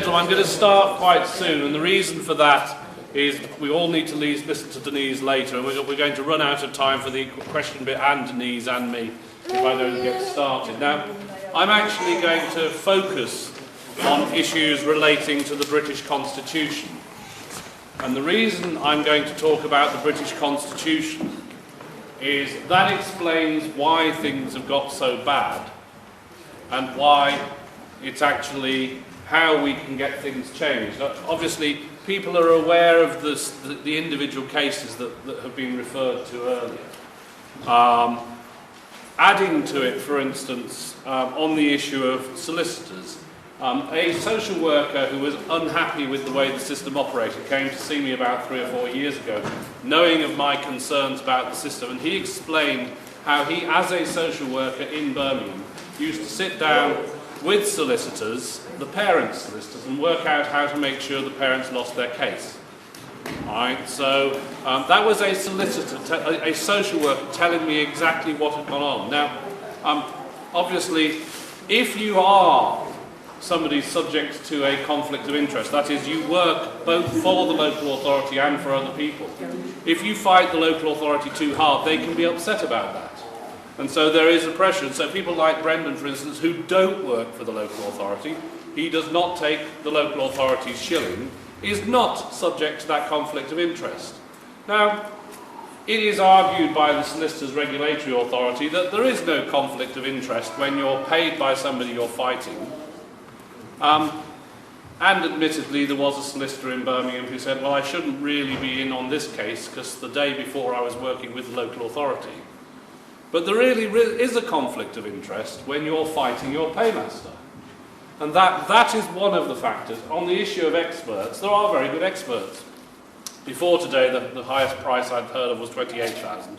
gentlemen, I'm going to start quite soon, and the reason for that is we all need to listen to Denise later, and we're going to run out of time for the question bit and Denise and me if I don't get started. Now, I'm actually going to focus on issues relating to the British Constitution. And the reason I'm going to talk about the British Constitution is that explains why things have got so bad and why it's actually how we can get things changed. Obviously, people are aware of the individual cases that have been referred to earlier. Adding to it, for instance, on the issue of solicitors, a social worker who was unhappy with the way the system operated came to see me about 3 or 4 years ago, knowing of my concerns about the system, and he explained how he, as a social worker in Birmingham, used to sit down with solicitors, the parents' solicitors, and work out how to make sure the parents lost their case. Alright, so that was a solicitor, a social worker telling me exactly what had gone on. Now, obviously, if you are somebody subject to a conflict of interest, that is, you work both for the local authority and for other people, if you fight the local authority too hard, they can be upset about that. And so there is a pressure. And so people like Brendan, for instance, who don't work for the local authority, he does not take the local authority's shilling, is not subject to that conflict of interest. Now, it is argued by the Solicitors Regulatory Authority that there is no conflict of interest when you're paid by somebody you're fighting. And admittedly, there was a solicitor in Birmingham who said, well, I shouldn't really be in on this case because the day before I was working with the local authority. But there really is a conflict of interest when you're fighting your paymaster. And that is one of the factors. On the issue of experts, there are very good experts. Before today, the highest price I'd heard of was $28,000.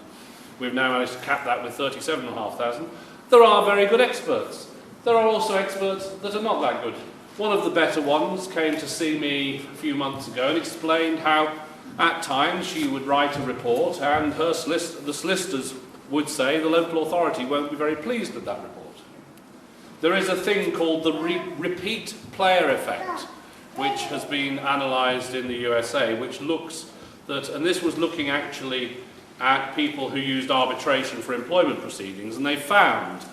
We've now managed to cap that with $37,500. There are very good experts. There are also experts that are not that good. One of the better ones came to see me a few months ago and explained how at times she would write a report and the solicitors would say the local authority won't be very pleased with that report. There is a thing called the repeat player effect, which has been analysed in the USA, which looks that, and this was looking actually at people who used arbitration for employment proceedings, and they found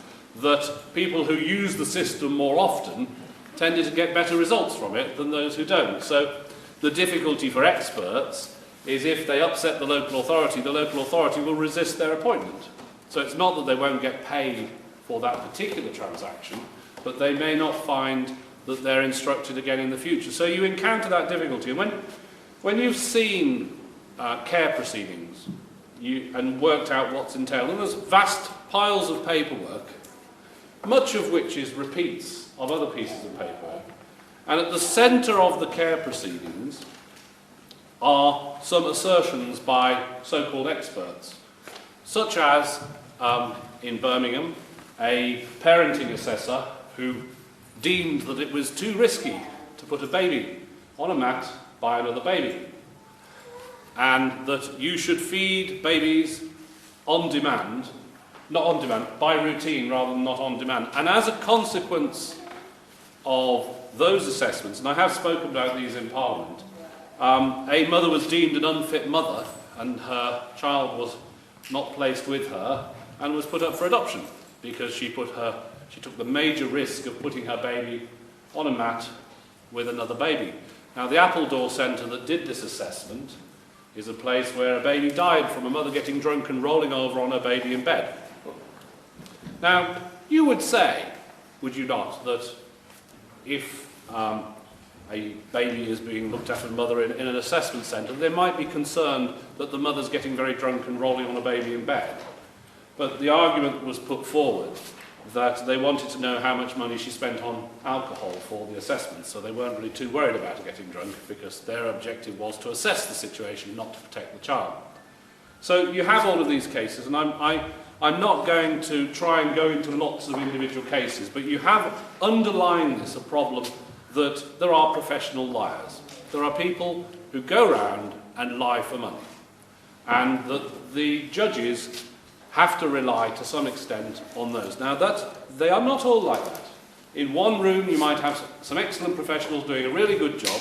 that people who use the system more often tended to get better results from it than those who don't. So the difficulty for experts is if they upset the local authority will resist their appointment. So it's not that they won't get paid for that particular transaction, but they may not find that they're instructed again in the future. So you encounter that difficulty. And when you've seen care proceedings and worked out what's entailed, and there's vast piles of paperwork, much of which is repeats of other pieces of paperwork, and at the centre of the care proceedings are some assertions by so-called experts, such as, in Birmingham, a parenting assessor who deemed that it was too risky to put a baby on a mat by another baby, and that you should feed babies on demand, not on demand, by routine rather than not on demand. And as a consequence of those assessments, and I have spoken about these in Parliament, a mother was deemed an unfit mother and her child was not placed with her and was put up for adoption because she took the major risk of putting her baby on a mat with another baby. Now, the Appledore Centre that did this assessment is a place where a baby died from a mother getting drunk and rolling over on her baby in bed. Now, you would say, would you not, that if a baby is being looked after a mother in an assessment centre, they might be concerned that the mother's getting very drunk and rolling on a baby in bed. But the argument was put forward that they wanted to know how much money she spent on alcohol for the assessment, so they weren't really too worried about her getting drunk because their objective was to assess the situation, not to protect the child. So you have all of these cases, and I'm not going to try and go into lots of individual cases, but you have underlying this a problem that there are professional liars. There are people who go around and lie for money, and that the judges have to rely to some extent on those. Now, they are not all like that. In one room you might have some excellent professionals doing a really good job,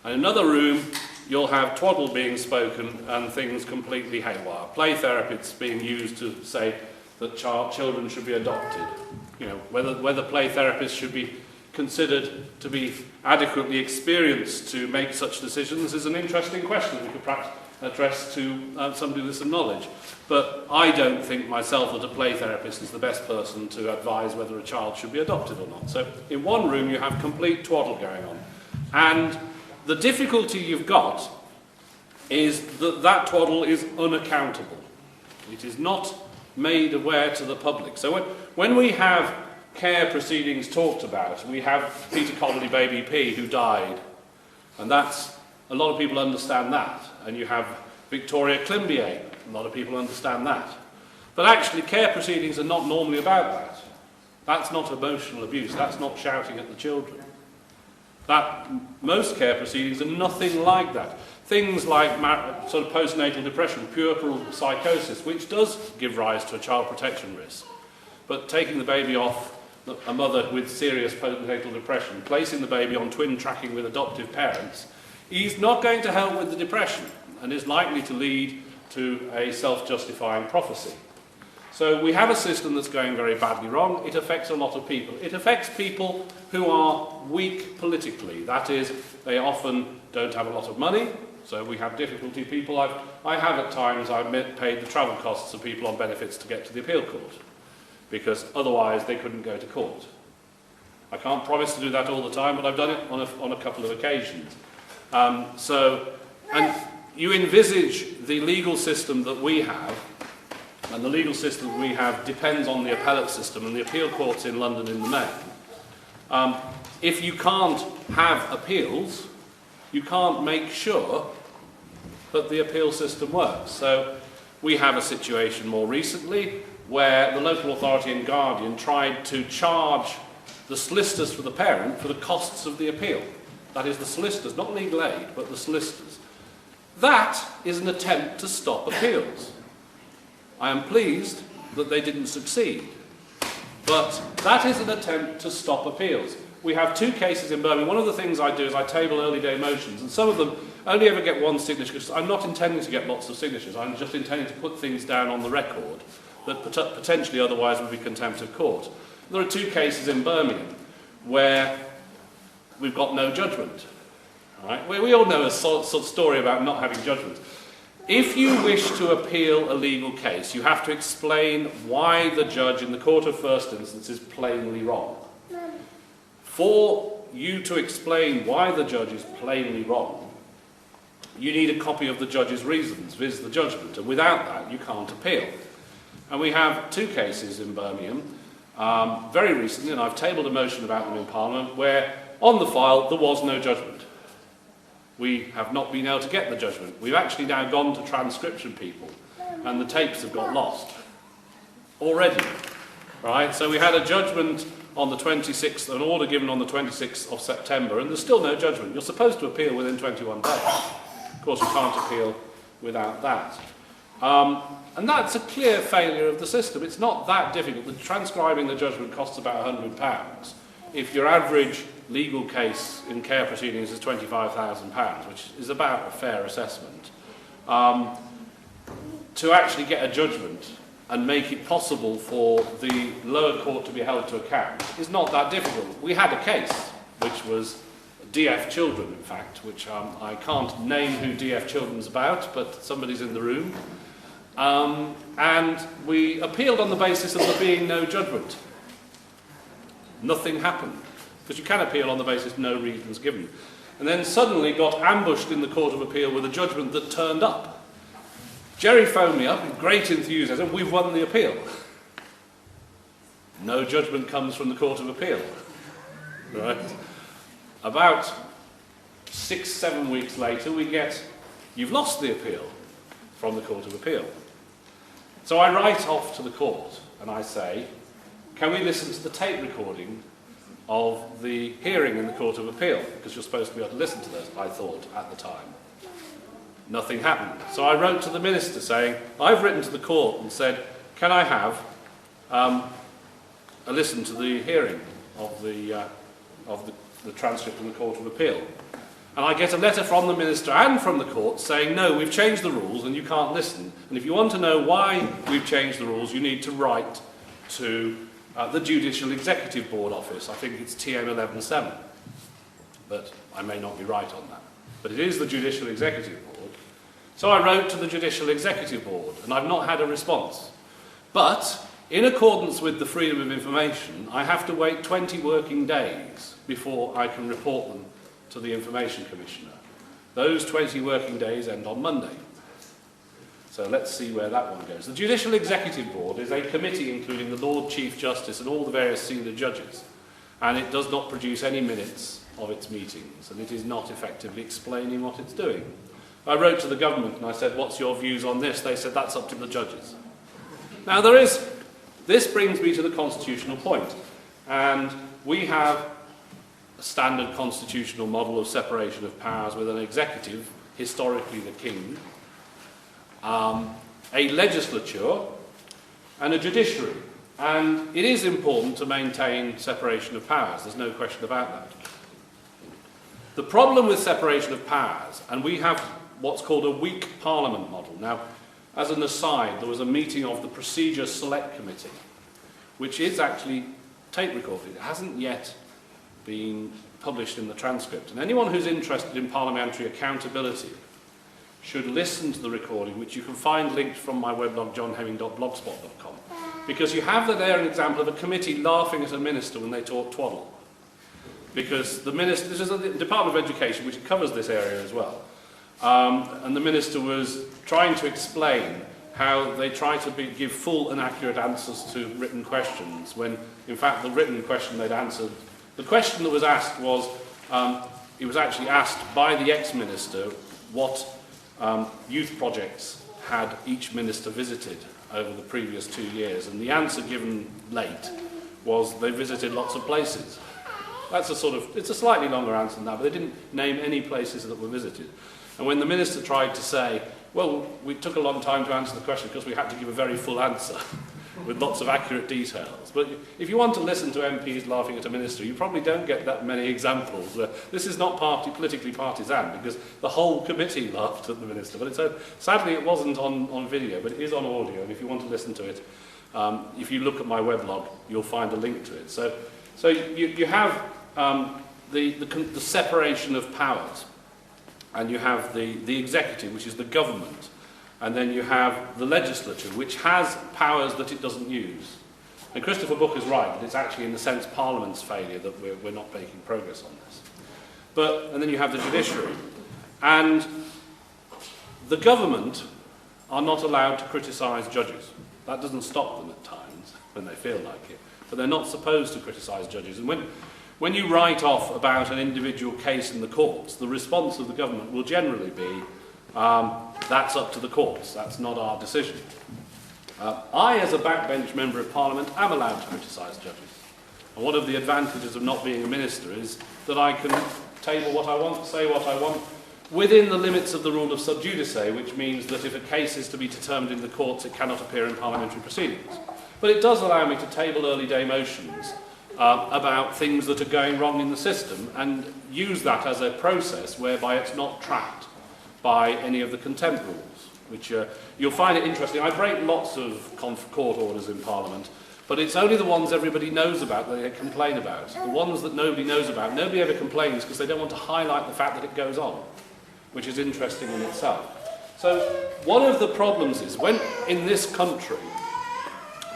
and in another room you'll have twaddle being spoken and things completely haywire. Play therapists being used to say that children should be adopted. You know, whether play therapists should be considered to be adequately experienced to make such decisions is an interesting question that we could perhaps address to somebody with some knowledge. But I don't think myself that a play therapist is the best person to advise whether a child should be adopted or not. So in one room you have complete twaddle going on. And the difficulty you've got is that that twaddle is unaccountable. It is not made aware to the public. So when we have care proceedings talked about, we have Peter Connolly baby P who died, and that's, a lot of people understand that. And you have Victoria Climbier, a lot of people understand that. But actually care proceedings are not normally about that. That's not emotional abuse, that's not shouting at the children. Most care proceedings are nothing like that. Things like sort of postnatal depression, puerperal psychosis, which does give rise to a child protection risk. But taking the baby off a mother with serious postnatal depression, placing the baby on twin tracking with adoptive parents, is not going to help with the depression and is likely to lead to a self-justifying prophecy. So we have a system that's going very badly wrong. It affects a lot of people. It affects people who are weak politically. That is, they often don't have a lot of money, so we have difficulty. People I have at times, I've paid the travel costs of people on benefits to get to the appeal court, because otherwise they couldn't go to court. I can't promise to do that all the time, but I've done it on a couple of occasions. And you envisage the legal system that we have, and the legal system that we have depends on the appellate system and the appeal courts in London in the main. If you can't have appeals, you can't make sure that the appeal system works. So we have a situation more recently where the local authority in Guardian tried to charge the solicitors for the parent for the costs of the appeal. That is, the solicitors, not legal aid, but the solicitors. That is an attempt to stop appeals. I am pleased that they didn't succeed, but that is an attempt to stop appeals. We have two cases in Birmingham. One of the things I do is I table early day motions, and some of them only ever get one signature, because I'm not intending to get lots of signatures. I'm just intending to put things down on the record that potentially otherwise would be contempt of court. There are two cases in Birmingham where we've got no judgment. All right? We all know a sort of story about not having judgment. If you wish to appeal a legal case, you have to explain why the judge in the court of first instance is plainly wrong. For you to explain why the judge is plainly wrong, you need a copy of the judge's reasons, viz. The judgment, and without that you can't appeal. And we have two cases in Birmingham, very recently, and I've tabled a motion about them in Parliament, where on the file there was no judgment. We have not been able to get the judgment. We've actually now gone to transcription people, and the tapes have got lost already. Right? So we had a judgment on the 26th, an order given on the 26th of September, and there's still no judgment. You're supposed to appeal within 21 days. Of course, you can't appeal without that. And that's a clear failure of the system. It's not that difficult. The transcribing the judgment costs about £100. If your average legal case in care proceedings is £25,000, which is about a fair assessment, to actually get a judgment and make it possible for the lower court to be held to account is not that difficult. We had a case, which was DF Children, in fact, which I can't name who DF Children's about, but somebody's in the room. And we appealed on the basis of there being no judgment. Nothing happened, because you can appeal on the basis no reasons given. And then suddenly got ambushed in the Court of Appeal with a judgment that turned up. Jerry phoned me up with great enthusiasm, we've won the appeal. No judgment comes from the Court of Appeal. Right? About 6-7 weeks later we get, you've lost the appeal from the Court of Appeal. So I write off to the court and I say, can we listen to the tape recording of the hearing in the Court of Appeal? Because you're supposed to be able to listen to this, I thought, at the time. Nothing happened. So I wrote to the minister saying, I've written to the court and said, can I have a listen to the hearing? of the transcript of the Court of Appeal. And I get a letter from the Minister and from the court saying, no, we've changed the rules and you can't listen. And if you want to know why we've changed the rules, you need to write to the Judicial Executive Board office. I think it's TM 117. But I may not be right on that. But it is the Judicial Executive Board. So I wrote to the Judicial Executive Board, and I've not had a response. But in accordance with the Freedom of Information, I have to wait 20 working days before I can report them to the Information Commissioner. Those 20 working days end on Monday. So let's see where that one goes. The Judicial Executive Board is a committee including the Lord Chief Justice and all the various senior judges, and it does not produce any minutes of its meetings, and it is not effectively explaining what it's doing. I wrote to the government and I said, what's your views on this? They said, that's up to the judges. Now this brings me to the constitutional point, and we have a standard constitutional model of separation of powers with an executive, historically the king, a legislature and a judiciary. And it is important to maintain separation of powers, there's no question about that. The problem with separation of powers, and we have what's called a weak Parliament model. Now, as an aside, there was a meeting of the Procedure Select Committee, which is actually tape recorded. It hasn't yet been published in the transcript. And anyone who's interested in parliamentary accountability should listen to the recording, which you can find linked from my weblog, johnhemming.blogspot.com, because you have there an example of a committee laughing at a minister when they talk twaddle. Because the minister, this is the Department of Education, which covers this area as well, and the minister was trying to explain how they try to give full and accurate answers to written questions, when in fact the written question they'd answered, the question that was asked was, it was actually asked by the ex-minister what youth projects had each minister visited over the previous 2 years, and the answer given late was they visited lots of places. That's it's a slightly longer answer than that, but they didn't name any places that were visited. And when the minister tried to say, well, we took a long time to answer the question because we had to give a very full answer with lots of accurate details. But if you want to listen to MPs laughing at a minister, you probably don't get that many examples. This is not politically partisan, because the whole committee laughed at the minister. But sadly, it wasn't on video, but it is on audio. And if you want to listen to it, if you look at my weblog, you'll find a link to it. So you have the separation of powers, and you have the executive, which is the government, and then you have the legislature, which has powers that it doesn't use. And Christopher Book is right, that it's actually in the sense Parliament's failure that we're not making progress on this. And then you have the judiciary. And the government are not allowed to criticise judges. That doesn't stop them at times when they feel like it, but they're not supposed to criticise judges. And when you write off about an individual case in the courts, the response of the government will generally be, that's up to the courts, that's not our decision. I, as a backbench member of Parliament, am allowed to criticise judges. And one of the advantages of not being a minister is that I can table what I want, say what I want, within the limits of the rule of sub judice, which means that if a case is to be determined in the courts, it cannot appear in parliamentary proceedings. But it does allow me to table early day motions about things that are going wrong in the system, and use that as a process whereby it's not trapped by any of the contempt rules, which you'll find it interesting. I break lots of court orders in Parliament, but it's only the ones everybody knows about that they complain about. The ones that nobody knows about, nobody ever complains because they don't want to highlight the fact that it goes on, which is interesting in itself. So one of the problems is when in this country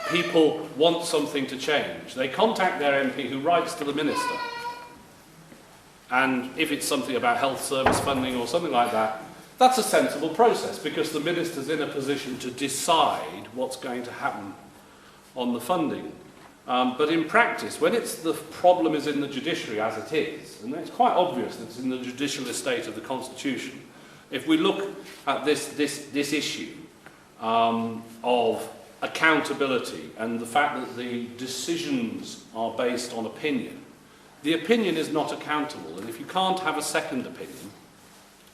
people want something to change, they contact their MP who writes to the minister. And if it's something about health service funding or something like that, that's a sensible process because the minister's in a position to decide what's going to happen on the funding. But in practice, when the problem is in the judiciary as it is, and it's quite obvious that it's in the judicial estate of the Constitution, if we look at this issue of accountability and the fact that the decisions are based on opinion, the opinion is not accountable, and if you can't have a second opinion,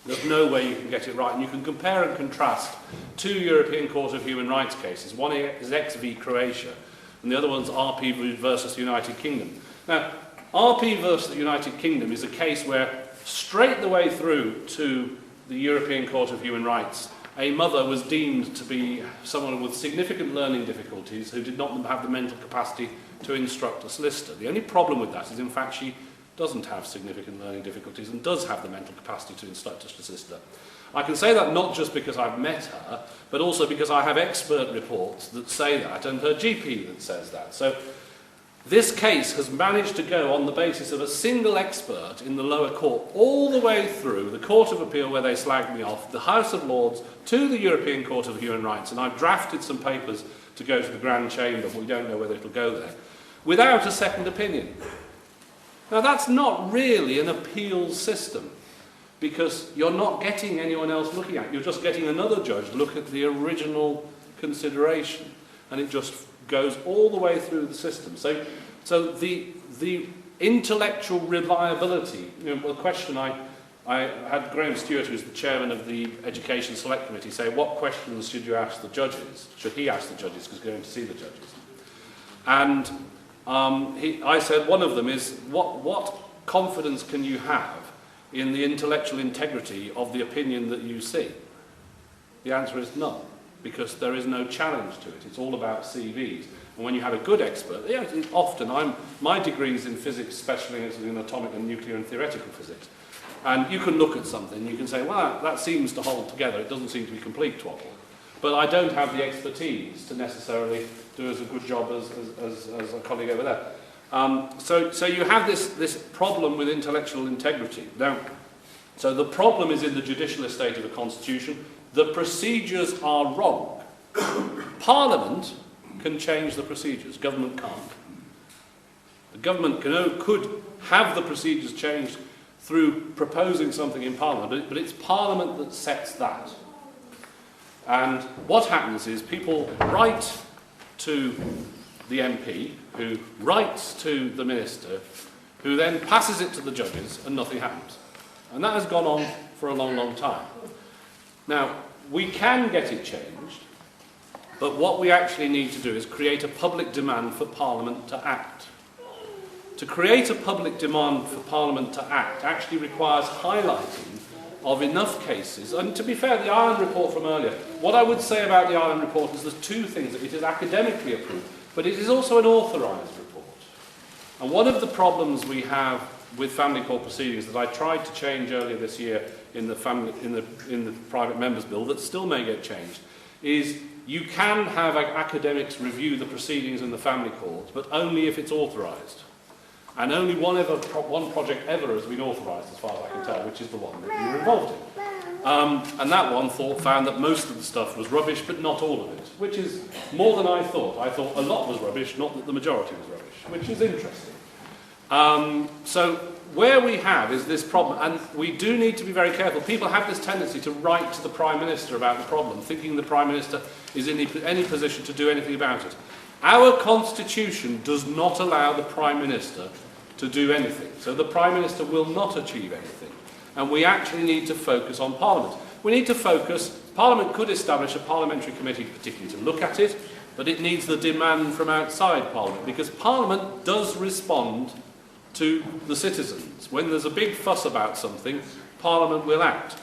there's no way you can get it right. And you can compare and contrast two European Court of Human Rights cases. One is X v Croatia, and the other one's RP versus the United Kingdom. Now, RP versus the United Kingdom is a case where straight the way through to the European Court of Human Rights, a mother was deemed to be someone with significant learning difficulties who did not have the mental capacity to instruct a solicitor. The only problem with that is, in fact, she doesn't have significant learning difficulties and does have the mental capacity to instruct a solicitor. I can say that not just because I've met her, but also because I have expert reports that say that, and her GP that says that. So this case has managed to go on the basis of a single expert in the lower court, all the way through the Court of Appeal where they slagged me off, the House of Lords, to the European Court of Human Rights, and I've drafted some papers to go to the Grand Chamber, but we don't know whether it'll go there, without a second opinion. Now that's not really an appeals system, because you're not getting anyone else looking at it. You're just getting another judge look at the original consideration, and it just goes all the way through the system. So the intellectual reliability, you know, the question I had Graham Stewart, who's the chairman of the Education Select Committee, say, what questions should you ask the judges? Should he ask the judges, because he's going to see the judges? And I said one of them is, what confidence can you have in the intellectual integrity of the opinion that you see? The answer is none, because there is no challenge to it. It's all about CVs. And when you have a good expert, yeah, often my degree is in physics, especially in atomic and nuclear and theoretical physics. And you can look at something, you can say, well, that seems to hold together, it doesn't seem to be complete twaddle. But I don't have the expertise to necessarily do as a good job as a colleague over there. So you have this problem with intellectual integrity. Now, so the problem is in the judicial estate of the Constitution. The procedures are wrong. Parliament can change the procedures. Government can't. The government could have the procedures changed through proposing something in Parliament, but it's Parliament that sets that. And what happens is people write to the MP, who writes to the minister, who then passes it to the judges, and nothing happens. And that has gone on for a long, long time. Now, we can get it changed, but what we actually need to do is create a public demand for Parliament to act. To create a public demand for Parliament to act actually requires highlighting of enough cases, and to be fair, the Ireland report from earlier, what I would say about the Ireland report is there's two things. It is academically approved, but it is also an authorised report. And one of the problems we have with family court proceedings that I tried to change earlier this year in the private members bill that still may get changed is you can have academics review the proceedings in the family court, but only if it's authorised. And only one project ever has been authorised, as far as I can tell, which is the one that you were involved in. And that one found that most of the stuff was rubbish, but not all of it, which is more than I thought. I thought a lot was rubbish, not that the majority was rubbish, which is interesting. So where we have is this problem, and we do need to be very careful. People have this tendency to write to the Prime Minister about the problem, thinking the Prime Minister is in any position to do anything about it. Our Constitution does not allow the Prime Minister to do anything. So the Prime Minister will not achieve anything. And we actually need to focus on Parliament. We need to focus, Parliament could establish a parliamentary committee particularly to look at it, but it needs the demand from outside Parliament, because Parliament does respond to the citizens. When there's a big fuss about something, Parliament will act.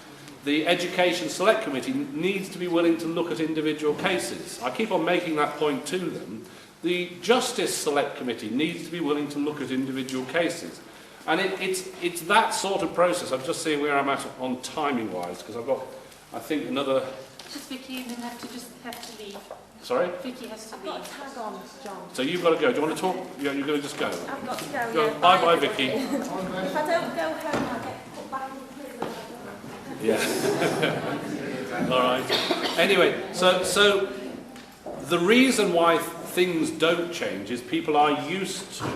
The Education Select Committee needs to be willing to look at individual cases. I keep on making that point to them. The Justice Select Committee needs to be willing to look at individual cases. And it's that sort of process. I'm just seeing where I'm at on timing-wise, because I've got, I think, another... Just Vicky, you have to leave. Sorry? Vicky has to leave. I've got a tag on, John. So you've got to go. Do you want to talk? You're going to just go? I've got to go, Go. yeah. Bye-bye, Vicky. If I don't go home, I get put back in prison. Yeah. All right. Anyway, so the reason why things don't change is people are used to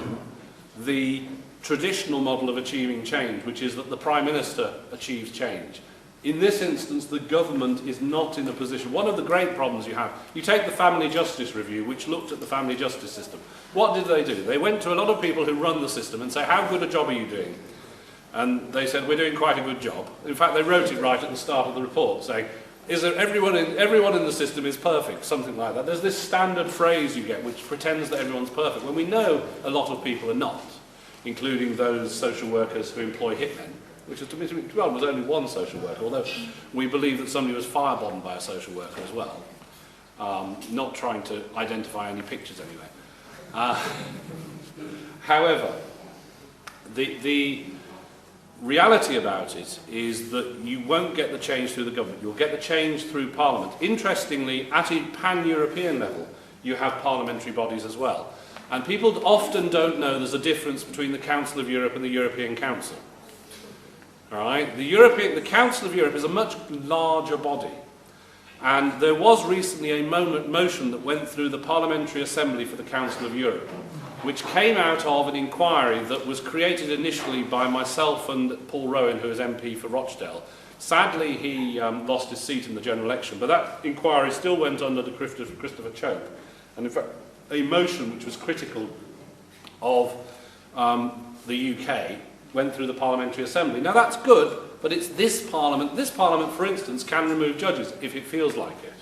the traditional model of achieving change, which is that the Prime Minister achieves change. In this instance, the government is not in a position. One of the great problems you have, you take the Family Justice Review, which looked at the family justice system. What did they do? They went to a lot of people who run the system and say, how good a job are you doing? And they said, we're doing quite a good job. In fact, they wrote it right at the start of the report, saying, everyone in the system is perfect, something like that. There's this standard phrase you get which pretends that everyone's perfect, when we know a lot of people are not. including those social workers who employ hitmen, which is, to be honest, was only one social worker, although we believe that somebody was firebombed by a social worker as well. Not trying to identify any pictures anyway. However, the reality about it is that you won't get the change through the government. You'll get the change through Parliament. Interestingly, at a pan-European level, you have parliamentary bodies as well. And people often don't know there's a difference between the Council of Europe and the European Council. All right? The Council of Europe is a much larger body. And there was recently a motion that went through the Parliamentary Assembly for the Council of Europe, which came out of an inquiry that was created initially by myself and Paul Rowan, who is MP for Rochdale. Sadly, he lost his seat in the general election, but that inquiry still went under the Christopher Chope. And in fact, a motion which was critical of the UK went through the Parliamentary Assembly. Now that's good, but it's this Parliament. This Parliament, for instance, can remove judges if it feels like it.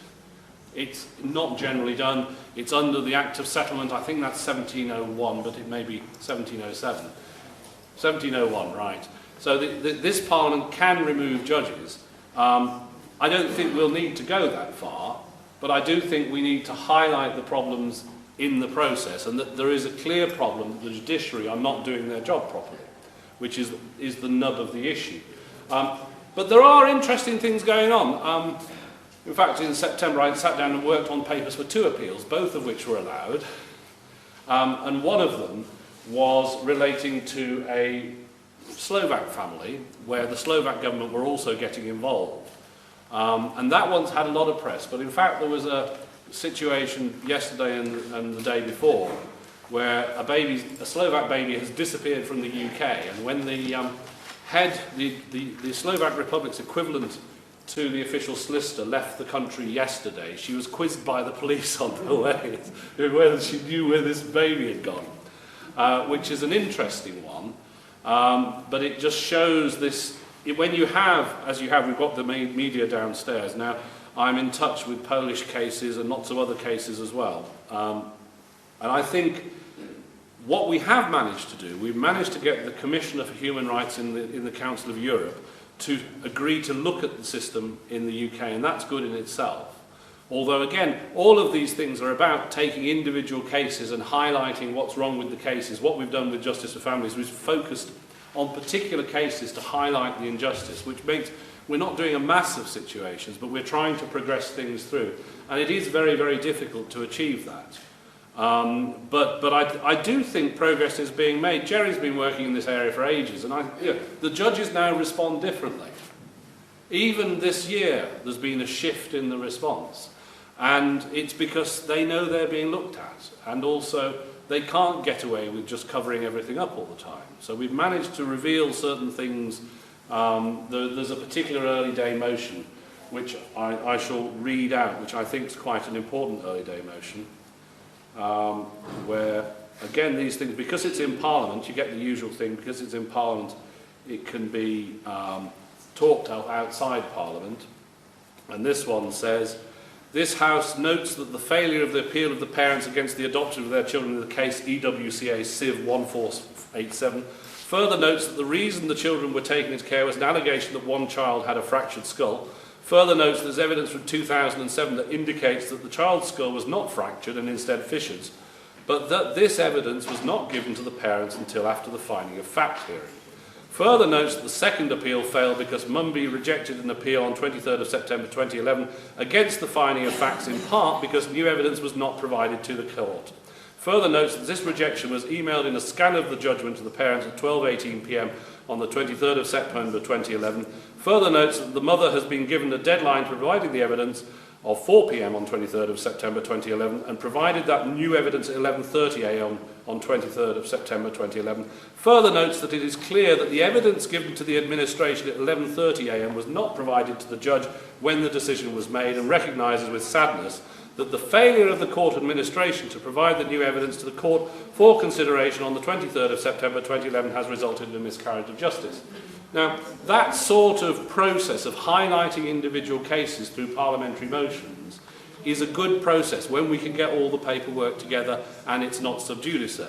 It's not generally done. It's under the Act of Settlement. I think that's 1701, but it may be 1707. 1701, right. So this Parliament can remove judges. I don't think we'll need to go that far, but I do think we need to highlight the problems in the process, and that there is a clear problem that the judiciary are not doing their job properly, which is the nub of the issue. But there are interesting things going on. In fact, in September, I sat down and worked on papers for 2 appeals, both of which were allowed. And one of them was relating to a Slovak family, where the Slovak government were also getting involved. And that one's had a lot of press. But in fact, there was a situation yesterday and the day before where a Slovak baby has disappeared from the UK. And when the the Slovak Republic's equivalent to the official solicitor left the country yesterday, she was quizzed by the police on the way whether she knew where this baby had gone, which is an interesting one. But it just shows this, when you have, as you have, we've got the media downstairs. Now, I'm in touch with Polish cases and lots of other cases as well. And I think what we have managed to do, we've managed to get the Commissioner for Human Rights in the Council of Europe to agree to look at the system in the UK, and that's good in itself. Although, again, all of these things are about taking individual cases and highlighting what's wrong with the cases. What we've done with Justice for Families, we've focused on particular cases to highlight the injustice, which makes, we're not doing a mass of situations, but we're trying to progress things through. And it is very, very difficult to achieve that. But I do think progress is being made. Jerry's been working in this area for ages, and the judges now respond differently. Even this year, there's been a shift in the response. And it's because they know they're being looked at. And also, they can't get away with just covering everything up all the time. So we've managed to reveal certain things. There's a particular early day motion, which I shall read out, which I think is quite an important early day motion. Where, again, these things, because it's in Parliament, you get the usual thing, because it's in Parliament, it can be talked of outside Parliament. And this one says, this House notes that the failure of the appeal of the parents against the adoption of their children in the case EWCA Civ 1487 further notes that the reason the children were taken into care was an allegation that one child had a fractured skull. Further notes there's evidence from 2007 that indicates that the child's skull was not fractured and instead fissured, but that this evidence was not given to the parents until after the finding of fact hearing. Further notes that the second appeal failed because Mumby rejected an appeal on 23rd of September 2011 against the finding of facts, in part because new evidence was not provided to the court. Further notes that this rejection was emailed in a scan of the judgment to the parents at 12:18 p.m. on the 23rd of September 2011. Further notes that the mother has been given a deadline for providing the evidence of 4 p.m. on 23rd of September 2011 and provided that new evidence at 11:30 a.m. on 23rd of September 2011. Further notes that it is clear that the evidence given to the administration at 11:30 a.m. was not provided to the judge when the decision was made, and recognises with sadness that the failure of the court administration to provide the new evidence to the court for consideration on the 23rd of September 2011 has resulted in a miscarriage of justice. Now, that sort of process of highlighting individual cases through parliamentary motions is a good process when we can get all the paperwork together and it's not sub judice.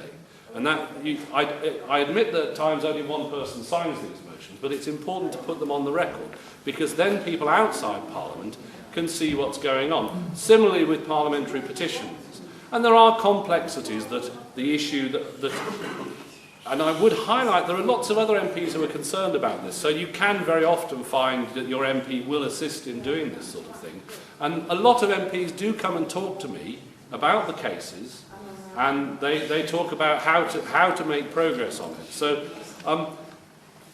And I admit that at times only one person signs these motions, but it's important to put them on the record, because then people outside Parliament can see what's going on. Similarly with parliamentary petitions. And there are complexities that the issue that and I would highlight there are lots of other MPs who are concerned about this, so you can very often find that your MP will assist in doing this sort of thing. And a lot of MPs do come and talk to me about the cases, and they talk about how to make progress on it. So,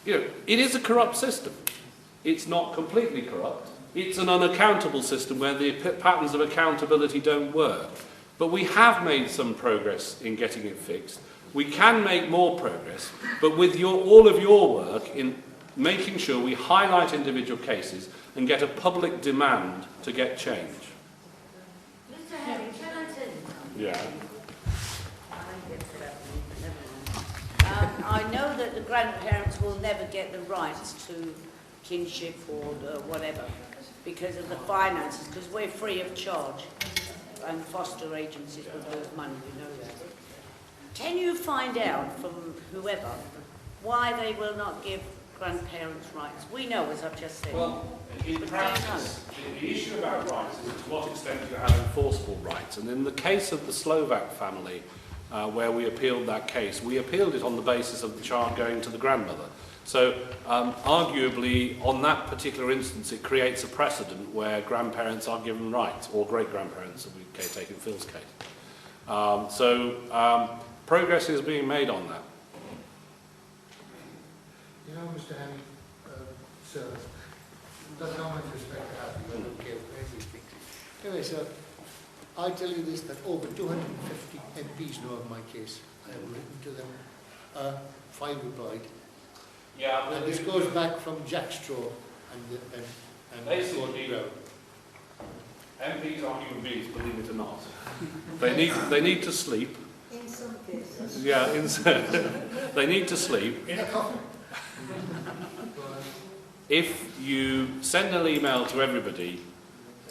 you know, it is a corrupt system. It's not completely corrupt. It's an unaccountable system where the patterns of accountability don't work. But we have made some progress in getting it fixed. We can make more progress, but with all of your work in making sure we highlight individual cases and get a public demand to get change. Mr. Henry, can I tell you something? Yeah. I know that the grandparents will never get the rights to kinship or whatever because of the finances, because we're free of charge and foster agencies will lose money, we know that. Can you find out from whoever why they will not give grandparents rights? We know, as I've just said. Well, in practice, the issue about rights is to what extent you have enforceable rights. And in the case of the Slovak family, where we appealed that case, we appealed it on the basis of the child going to the grandmother. So, arguably, on that particular instance, it creates a precedent where grandparents are given rights, or great-grandparents, if we take in Phil's case. Progress is being made on that. You know, Mr. Henry, sir, that's how much respect I have for you. I don't care for everything. Anyway, sir, I tell you this, that over 250 MPs know of my case. I have written to them, 5 replied. Yeah, and this goes back from Jack Straw and basically, MPs are human beings, believe it or not. They need to sleep. In some cases. Yeah, they need to sleep. in a coffin. If you send an email to everybody,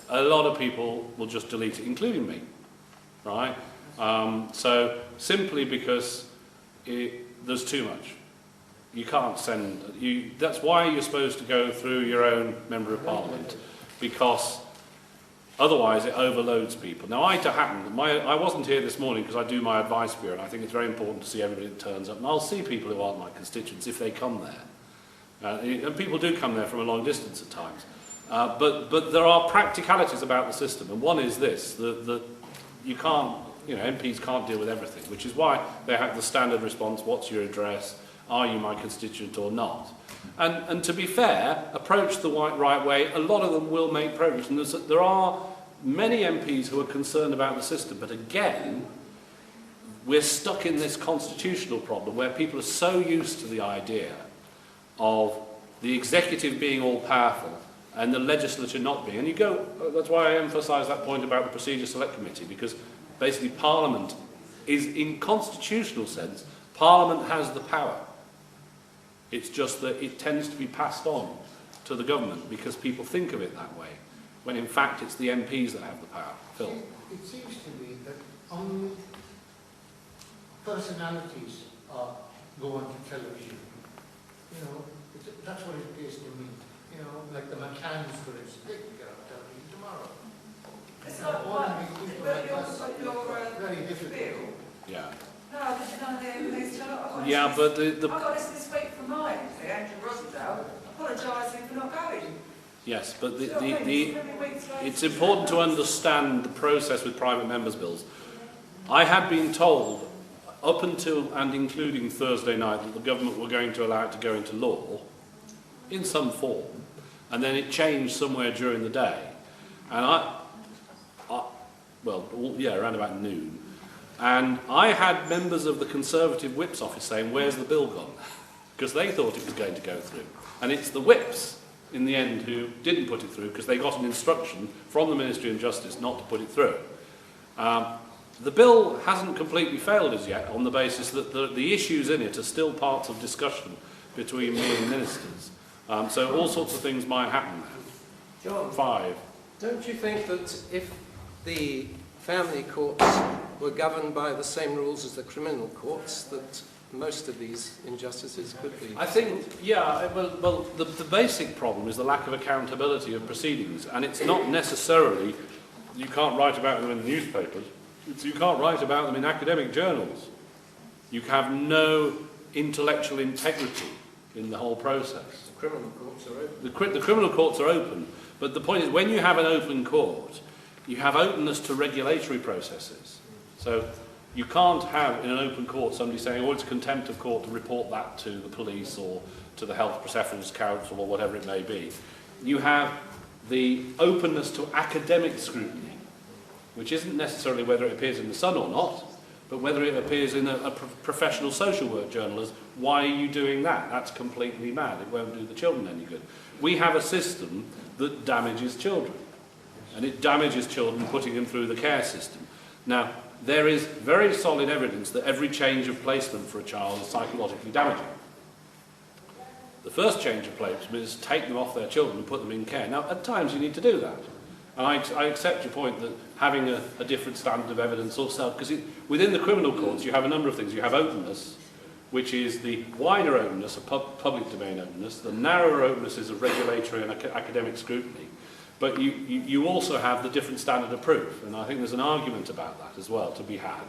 a lot of people will just delete it, including me, right? So simply because there's too much. You can't send. That's why you're supposed to go through your own member of parliament, because otherwise it overloads people. Now, I wasn't here this morning because I do my advice bureau, and I think it's very important to see everybody that turns up. And I'll see people who aren't my constituents if they come there. And people do come there from a long distance at times. But there are practicalities about the system, and one is this, that you can't, MPs can't deal with everything, which is why they have the standard response, what's your address, are you my constituent or not? And to be fair, approach the right way, a lot of them will make progress. And there are many MPs who are concerned about the system, but again, we're stuck in this constitutional problem where people are so used to the idea of the executive being all-powerful and the legislature not being. And that's why I emphasise that point about the Procedure Select Committee, because basically Parliament is, in constitutional sense, Parliament has the power. It's just that it tends to be passed on to the government because people think of it that way, when in fact it's the MPs that have the power. Phil? It seems to me that only personalities go onto television. That's what it appears to me. Like the McCanns, for instance, they can get on television tomorrow. It's not like very difficult. Yeah. No, this is none of the MPs. Yeah, but I've got this week from mine, Andrew Rossendale, apologising for not going. yes, but it's important to understand the process with private members' bills. I had been told, up until and including Thursday night, that the government were going to allow it to go into law in some form, and then it changed somewhere during the day. And around about noon. And I had members of the Conservative Whip's office saying, where's the bill gone? Because they thought it was going to go through. And it's the Whips, in the end, who didn't put it through because they got an instruction from the Ministry of Justice not to put it through. The bill hasn't completely failed as yet on the basis that the issues in it are still parts of discussion between me and ministers. So all sorts of things might happen there. John, 5. don't you think that if the family courts were governed by the same rules as the criminal courts, that most of these injustices could be. I think, yeah, well the basic problem is the lack of accountability of proceedings, and it's not necessarily, you can't write about them in the newspapers, you can't write about them in academic journals. You have no intellectual integrity in the whole process. The criminal courts are open. The criminal courts are open, but the point is, when you have an open court, you have openness to regulatory processes. So you can't have in an open court somebody saying, oh, it's contempt of court to report that to the police or to the Health Professionals Council or whatever it may be. You have the openness to academic scrutiny, which isn't necessarily whether it appears in the Sun or not, but whether it appears in a professional social work journal as, why are you doing that? That's completely mad. It won't do the children any good. We have a system that damages children, and it damages children putting them through the care system. Now, there is very solid evidence that every change of placement for a child is psychologically damaging. The first change of placement is to take them off their children and put them in care. Now, at times you need to do that. And I accept your point that having a different standard of evidence also, because within the criminal courts you have a number of things. You have openness, which is the wider openness of public domain openness. The narrower openness is of regulatory and academic scrutiny. But you also have the different standard of proof, and I think there's an argument about that as well to be had.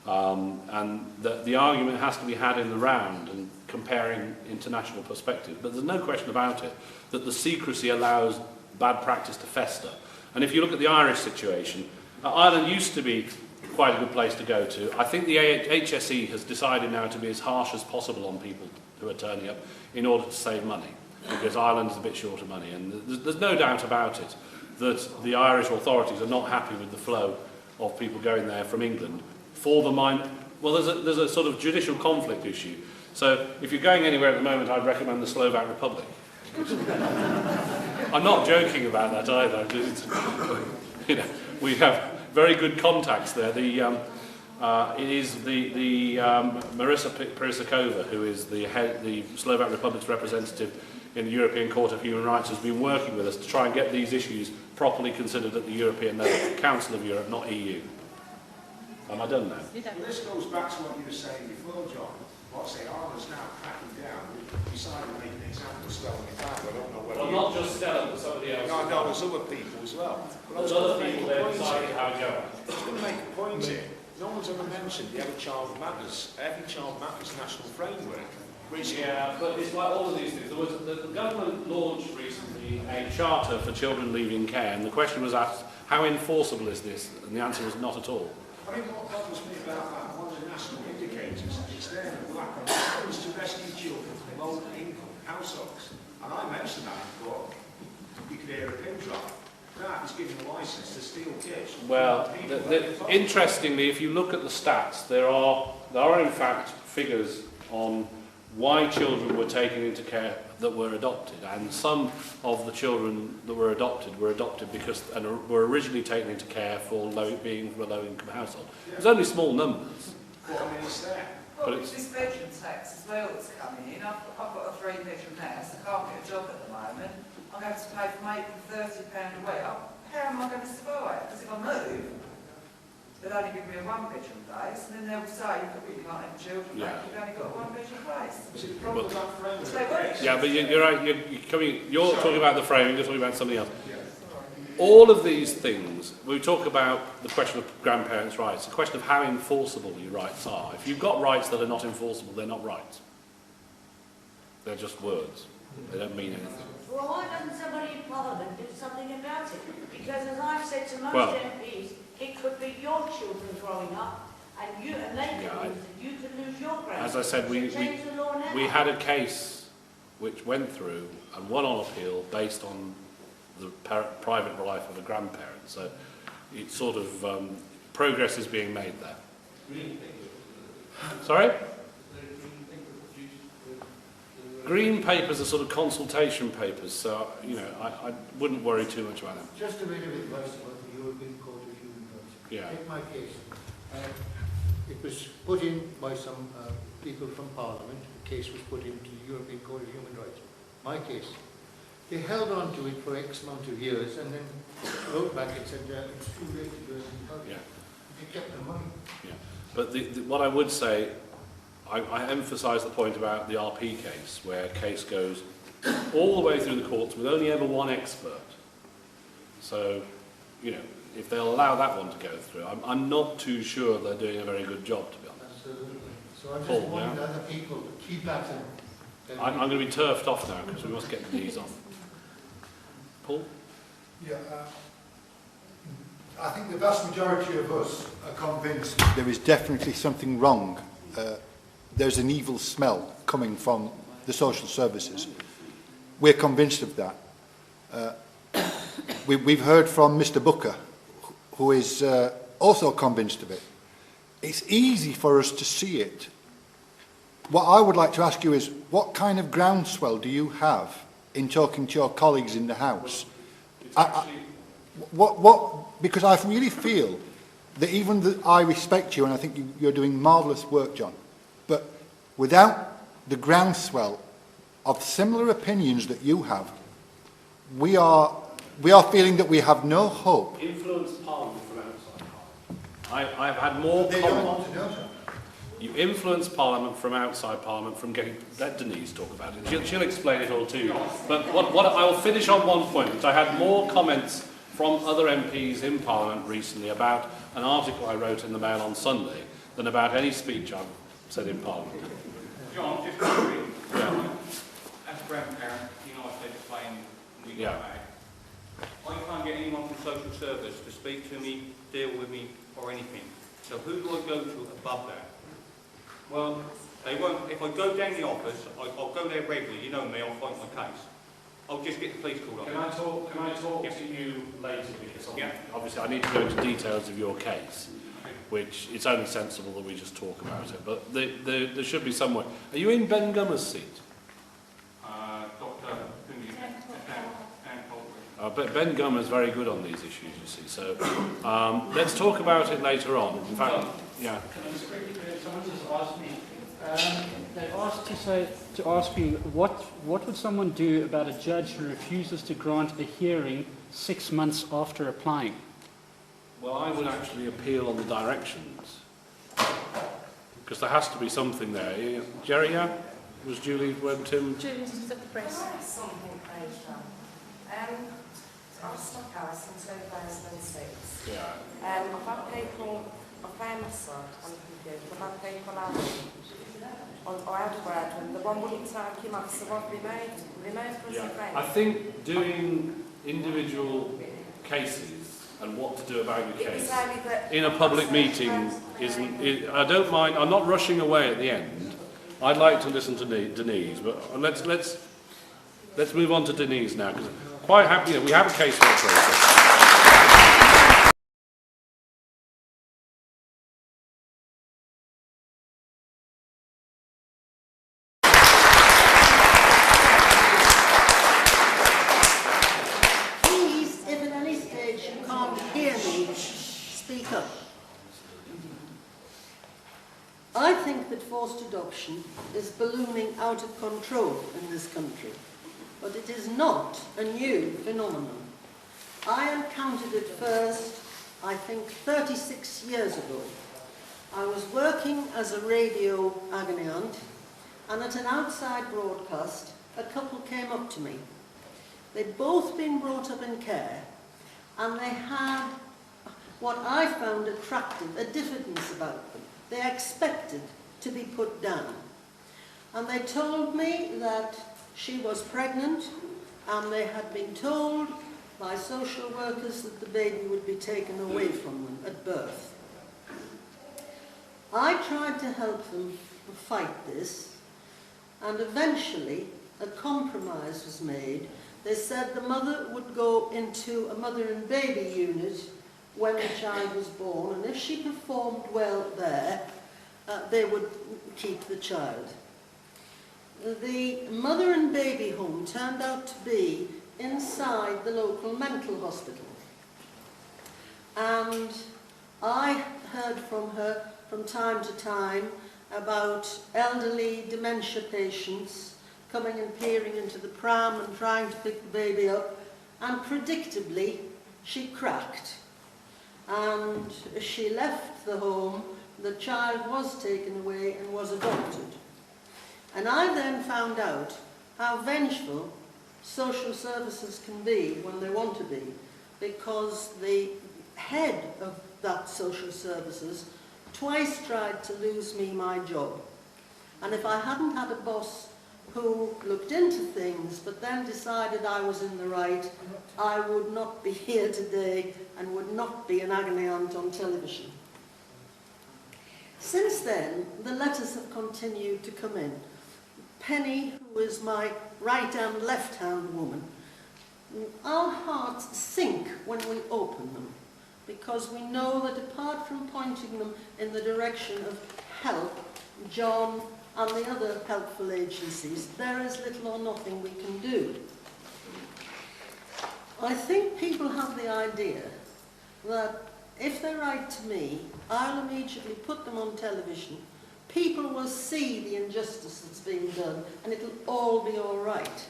And the argument has to be had in the round and comparing international perspectives. But there's no question about it that the secrecy allows bad practice to fester. And if you look at the Irish situation, Ireland used to be quite a good place to go to. I think the HSE has decided now to be as harsh as possible on people who are turning up in order to save money, because Ireland is a bit short of money, and there's no doubt about it that the Irish authorities are not happy with the flow of people going there from England for the well, there's a sort of judicial conflict issue. So if you're going anywhere at the moment, I'd recommend the Slovak Republic. I'm not joking about that either. You know, we have very good contacts there. It is the Marisa Perisakova, who is the Slovak Republic's representative in the European Court of Human Rights, has been working with us to try and get these issues properly considered at the European level, Council of Europe, not EU. Am I done now? Well, this goes back to what you were saying before, John. What say, Ireland's now cracking down. We've decided to make an example of Stella McCann. I don't know whether. Well, not just Stella, but somebody else. No, no, there's other people as well. There's other people there deciding how to go. I was going to make a point here. No one's ever mentioned the Every Child Matters national framework. Yeah, but it's like all of these things. The government launched recently a charter for children leaving care, and the question was asked, how enforceable is this? And the answer was not at all. I mean, what bothers me about that, one of the national indicators, it's there in black and white, is to rescue children from low-income households. And I mentioned that before. You could hear a pin drop. That is giving a licence to steal kids. Well, interestingly, if you look at the stats, there are in fact figures on why children were taken into care that were adopted, and some of the children that were adopted because and were originally taken into care for being from a low-income household. Yeah. There's only small numbers. Well, I mean, it's there. Well, it's this bedroom tax as well that's coming in. I've got a 3-bedroom house. I can't get a job at the moment. I'm going to have to pay from £30 a week. How am I going to survive? Because if I move, they'll only give me a 1-bedroom place, and then they'll say, you can't have children, yeah. You've only got a 1-bedroom place. See, the problem with that framework. Yeah, but you're right. You're talking about the framing. You're talking about something else. Yeah. All of these things, we talk about the question of grandparents' rights, the question of how enforceable your rights are. If you've got rights that are not enforceable, they're not rights. They're just words. They don't mean anything. Well, why doesn't somebody in Parliament do something about it? Because as I've said to most MPs, it could be your children growing up, and they could lose it. You could lose your grandchildren. As I said, we had a case which went through and won on appeal based on the private life of a grandparent. So it's sort of progress is being made there. Sorry? Green papers are sort of consultation papers, so I wouldn't worry too much about them. Just a bit of advice about the European Court of Human Rights. Yeah. Take my case. It was put in by some people from Parliament. The case was put into the European Court of Human Rights. My case. They held on to it for X amount of years and then wrote back and said it's too late to do anything about it. Yeah. You get the money. Yeah. But what I would say, I emphasise the point about the RP case, where a case goes all the way through the courts with only ever one expert. So, you know, if they'll allow that one to go through, I'm not too sure they're doing a very good job, to be honest. Absolutely. So I just Paul, want yeah? other people to keep at it. I'm going to be turfed off now because we must get these on. Paul? Yeah, I think the vast majority of us are convinced there is definitely something wrong. There's an evil smell coming from the social services. We're convinced of that. We've heard from Mr. Booker, who is also convinced of it. It's easy for us to see it. What I would like to ask you is, what kind of groundswell do you have in talking to your colleagues in the House? Because I really feel that even though I respect you, and I think you're doing marvellous work, John, but without the groundswell of similar opinions that you have, we are feeling that we have no hope. Influence Parliament from outside Parliament. I've had more They don't want to know, sir. You influence Parliament from outside Parliament from getting... Let Denise talk about it. She'll explain it all to you. But what I will finish on one point, which I had more comments from other MPs in Parliament recently about an article I wrote in the Mail on Sunday than about any speech I've said in Parliament. John, just quickly, Yeah. as a grandparent, you know, I said to explain we got Yeah. back. I can't get anyone from social service to speak to me, deal with me, or anything. So who do I go to above that? Well, they won't. If I go down the office, I'll go there regularly. You know me. I'll fight my case. I'll just get the police called up. Can I talk Yes. to you later, because Yeah. obviously I need to go into details of your case, which it's only sensible that we just talk about it. But there should be some way. Are you in Ben Gummer's seat? Dr. But Ben Gummer's very good on these issues, you see. So let's talk about it later on. In fact, yeah. Someone just asked me. They asked to ask you what would someone do about a judge who refuses to grant a hearing 6 months after applying? Well, I would actually appeal on the directions, because there has to be something there. Jerry, yeah? Was Julie when Tim? Julie's just at the press. Something Asia. I was stuck house in 2006. Yeah. I've had people, I found myself on the computer, I've had people out I had a graduate, the one wouldn't take him off, so what removed was a friend. I think doing individual cases and what to do about your case in a public meeting isn't. I don't mind. I'm not rushing away at the end. I'd like to listen to Denise, but let's move on to Denise now, because quite happy. You know, we have a case for process. I think that forced adoption is ballooning out of control in this country, but it is not a new phenomenon. I encountered it first, I think, 36 years ago. I was working as a radio agony aunt, and at an outside broadcast, a couple came up to me. They'd both been brought up in care, and they had what I found attractive, a diffidence about them. They expected to be put down. And they told me that she was pregnant, and they had been told by social workers that the baby would be taken away from them at birth. I tried to help them fight this, and eventually a compromise was made. They said the mother would go into a mother and baby unit when the child was born, and if she performed well there, they would keep the child. The mother and baby home turned out to be inside the local mental hospital. And I heard from her from time to time about elderly dementia patients coming and peering into the pram and trying to pick the baby up, and predictably she cracked. and she left the home. The child was taken away and was adopted. And I then found out how vengeful social services can be when they want to be, because the head of that social services twice tried to lose me my job. And if I hadn't had a boss who looked into things but then decided I was in the right, I would not be here today and would not be an agony aunt on television. Since then, the letters have continued to come in. Penny, who is my right and left hand woman, our hearts sink when we open them, because we know that apart from pointing them in the direction of help, John and the other helpful agencies, there is little or nothing we can do. I think people have the idea that if they write to me, I'll immediately put them on television, people will see the injustice that's being done, and it'll all be all right.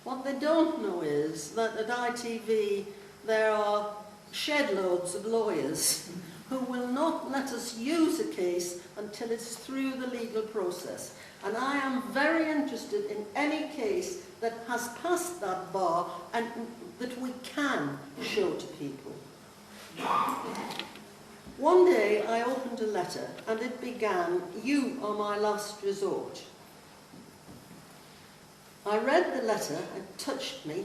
What they don't know is that at ITV there are shed loads of lawyers who will not let us use a case until it's through the legal process. And I am very interested in any case that has passed that bar and that we can show to people. One day I opened a letter and it began, "You are my last resort." I read the letter, it touched me,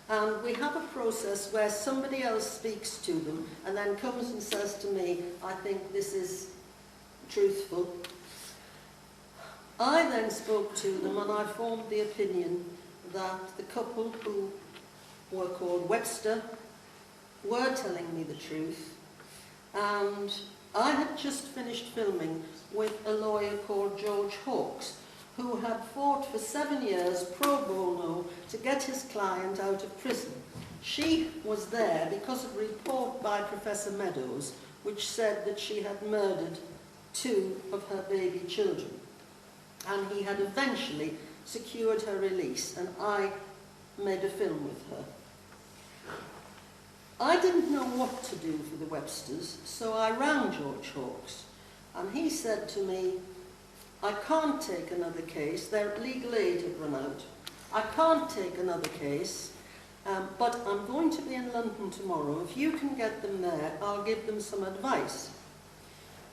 and we have a process where somebody else speaks to them and then comes and says to me, "I think this is truthful." I then spoke to them and I formed the opinion that the couple who were called Webster were telling me the truth, and I had just finished filming with a lawyer called George Hawkes, who had fought for 7 years pro bono to get his client out of prison. She was there because of a report by Professor Meadows which said that she had murdered 2 of her baby children. And he had eventually secured her release, and I made a film with her. I didn't know what to do for the Websters, so I rang George Hawkes, and he said to me, "I can't take another case, their legal aid had run out. I can't take another case, but I'm going to be in London tomorrow. If you can get them there, I'll give them some advice."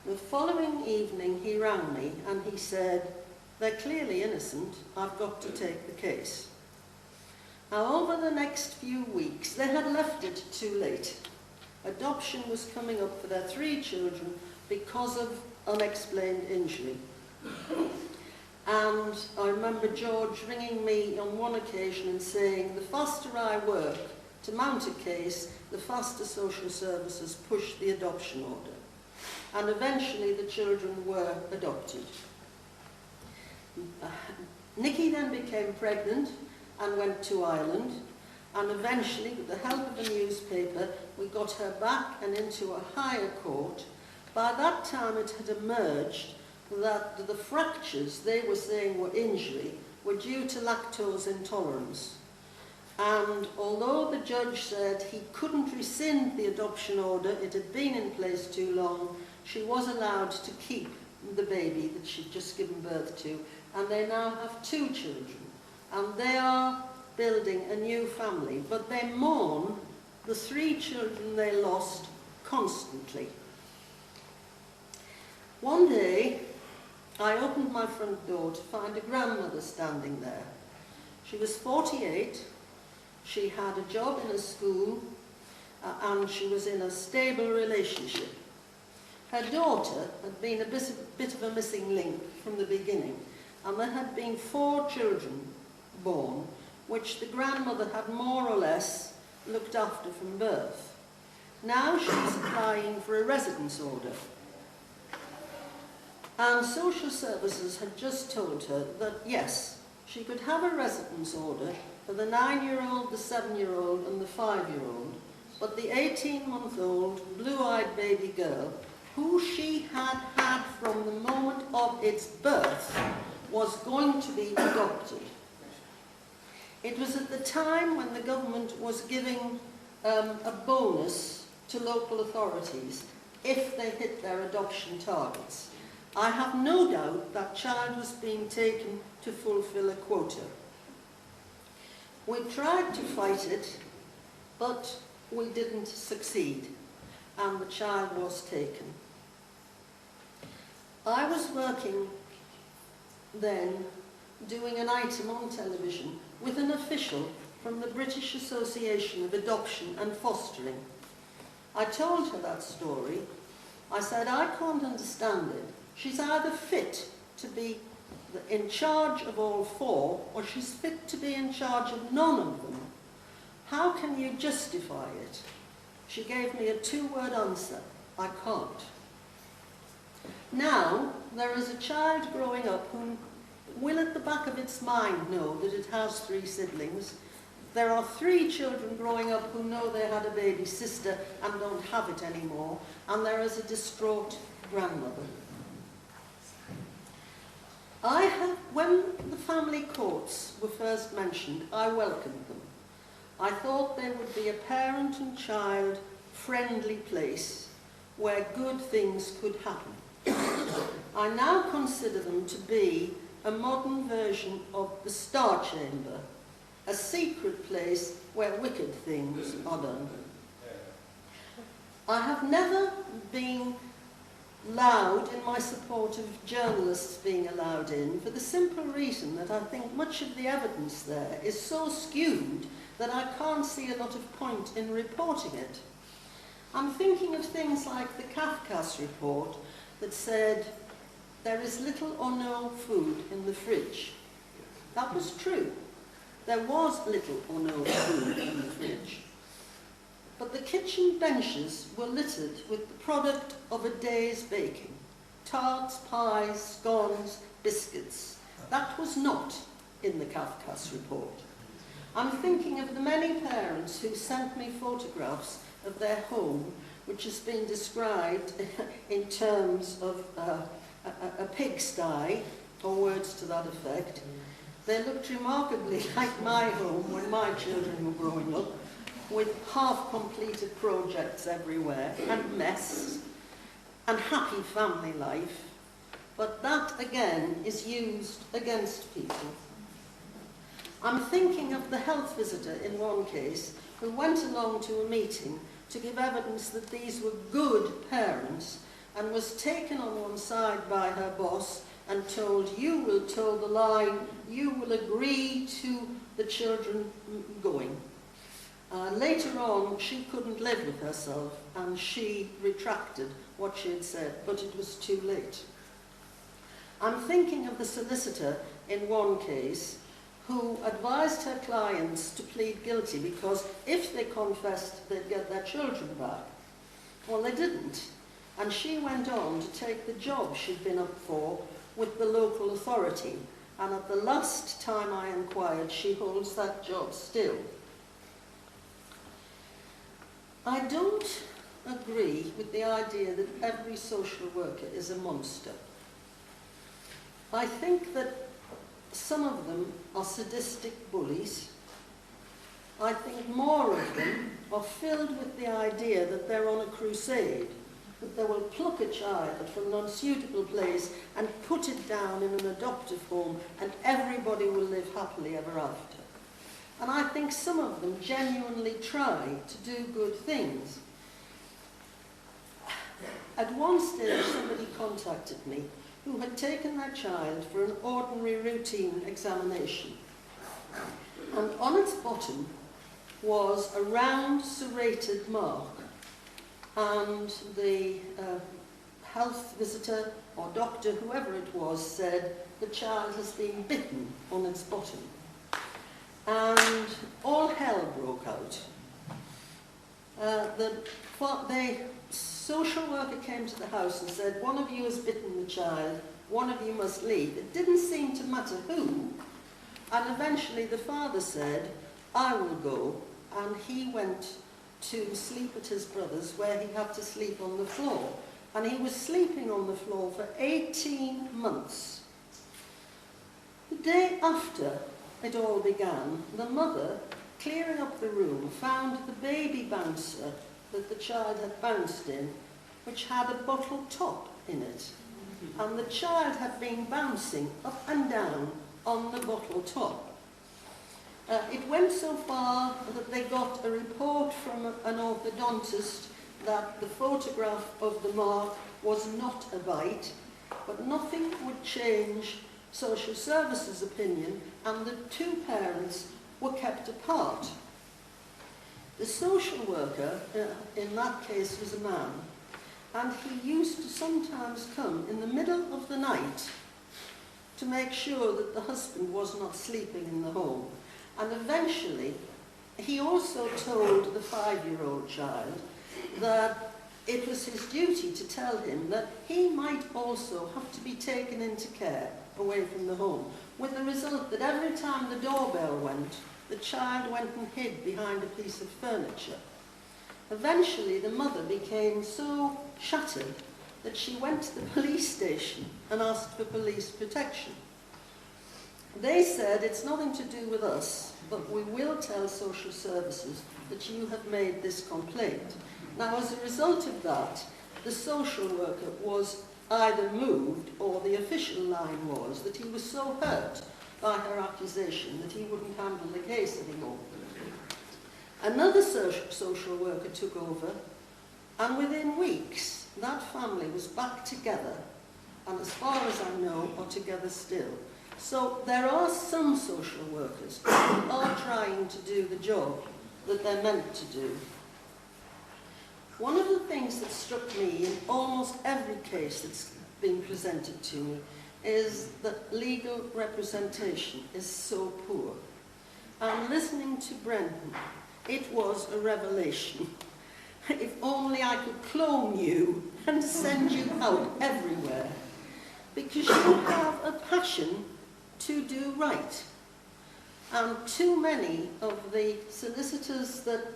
The following evening he rang me and he said, "They're clearly innocent, I've got to take the case." Now, over the next few weeks, they had left it too late. Adoption was coming up for their 3 children because of unexplained injury. And I remember George ringing me on one occasion and saying, "The faster I work to mount a case, the faster social services push the adoption order." And eventually the children were adopted. Nikki then became pregnant and went to Ireland, and eventually, with the help of a newspaper, we got her back and into a higher court. By that time it had emerged that the fractures they were saying were injury were due to lactose intolerance. And although the judge said he couldn't rescind the adoption order, it had been in place too long, she was allowed to keep the baby that she'd just given birth to, and they now have 2 children. And they are building a new family, but they mourn the 3 children they lost constantly. One day, I opened my front door to find a grandmother standing there. She was 48, she had a job in a school, and she was in a stable relationship. Her daughter had been a bit of a missing link from the beginning, and there had been 4 children born, which the grandmother had more or less looked after from birth. Now she was applying for a residence order. And social services had just told her that, yes, she could have a residence order for the 9-year-old, the 7-year-old and the 5-year-old, but the 18-month-old, blue-eyed baby girl, who she had had from the moment of its birth, was going to be adopted. It was at the time when the government was giving a bonus to local authorities if they hit their adoption targets. I have no doubt that child was being taken to fulfil a quota. We tried to fight it, but we didn't succeed, and the child was taken. I was working then doing an item on television with an official from the British Association of Adoption and Fostering. I told her that story. I said, I can't understand it. She's either fit to be in charge of all four, or she's fit to be in charge of none of them. How can you justify it? She gave me a two-word answer: I can't. Now, there is a child growing up who will at the back of its mind know that it has 3 siblings. There are 3 children growing up who know they had a baby sister and don't have it anymore, and there is a distraught grandmother. When the family courts were first mentioned, I welcomed them. I thought they would be a parent and child friendly place where good things could happen. I now consider them to be a modern version of the Star Chamber, a secret place where wicked things are done. I have never been loud in my support of journalists being allowed in, for the simple reason that I think much of the evidence there is so skewed that I can't see a lot of point in reporting it. I'm thinking of things like the Kafkas report that said there is little or no food in the fridge. That was true. There was little or no food in the fridge. But the kitchen benches were littered with the product of a day's baking: tarts, pies, scones, biscuits. That was not in the Kafkas report. I'm thinking of the many parents who sent me photographs of their home, which has been described in terms of a pigsty, or words to that effect. They looked remarkably like my home when my children were growing up, with half-completed projects everywhere, and mess, and happy family life. But that, again, is used against people. I'm thinking of the health visitor in one case who went along to a meeting to give evidence that these were good parents, and was taken on one side by her boss and told, you will toe the line, you will agree to the children going. Later on, she couldn't live with herself, and she retracted what she had said, but it was too late. I'm thinking of the solicitor in one case who advised her clients to plead guilty because if they confessed, they'd get their children back. Well, they didn't, and she went on to take the job she'd been up for with the local authority, and at the last time I inquired, she holds that job still. I don't agree with the idea that every social worker is a monster. I think that some of them are sadistic bullies. I think more of them are filled with the idea that they're on a crusade, that they will pluck a child from an unsuitable place and put it down in an adoptive home, and everybody will live happily ever after. And I think some of them genuinely try to do good things. At one stage, somebody contacted me who had taken their child for an ordinary routine examination. And on its bottom was a round serrated mark. And the health visitor or doctor, whoever it was, said the child has been bitten on its bottom. And all hell broke out. The social worker came to the house and said, one of you has bitten the child, one of you must leave. It didn't seem to matter who. And eventually the father said, I will go. And he went to sleep at his brother's, where he had to sleep on the floor. And he was sleeping on the floor for 18 months. The day after it all began, the mother, clearing up the room, found the baby bouncer that the child had bounced in, which had a bottle top in it. And the child had been bouncing up and down on the bottle top. It went so far that they got a report from an orthodontist that the photograph of the mark was not a bite, but nothing would change social services' opinion, and the two parents were kept apart. The social worker, in that case, was a man, and he used to sometimes come in the middle of the night to make sure that the husband was not sleeping in the home. And eventually, he also told the 5-year-old child that it was his duty to tell him that he might also have to be taken into care away from the home, with the result that every time the doorbell went, the child went and hid behind a piece of furniture. Eventually, the mother became so shattered that she went to the police station and asked for police protection. They said, it's nothing to do with us, but we will tell social services that you have made this complaint. Now, as a result of that, the social worker was either moved, or the official line was that he was so hurt by her accusation that he wouldn't handle the case anymore. Another social worker took over, and within weeks, that family was back together, and as far as I know, are together still. So there are some social workers who are trying to do the job that they're meant to do. One of the things that struck me in almost every case that's been presented to me is that legal representation is so poor. And listening to Brendan, it was a revelation. If only I could clone you and send you out everywhere, because you have a passion to do right. And too many of the solicitors that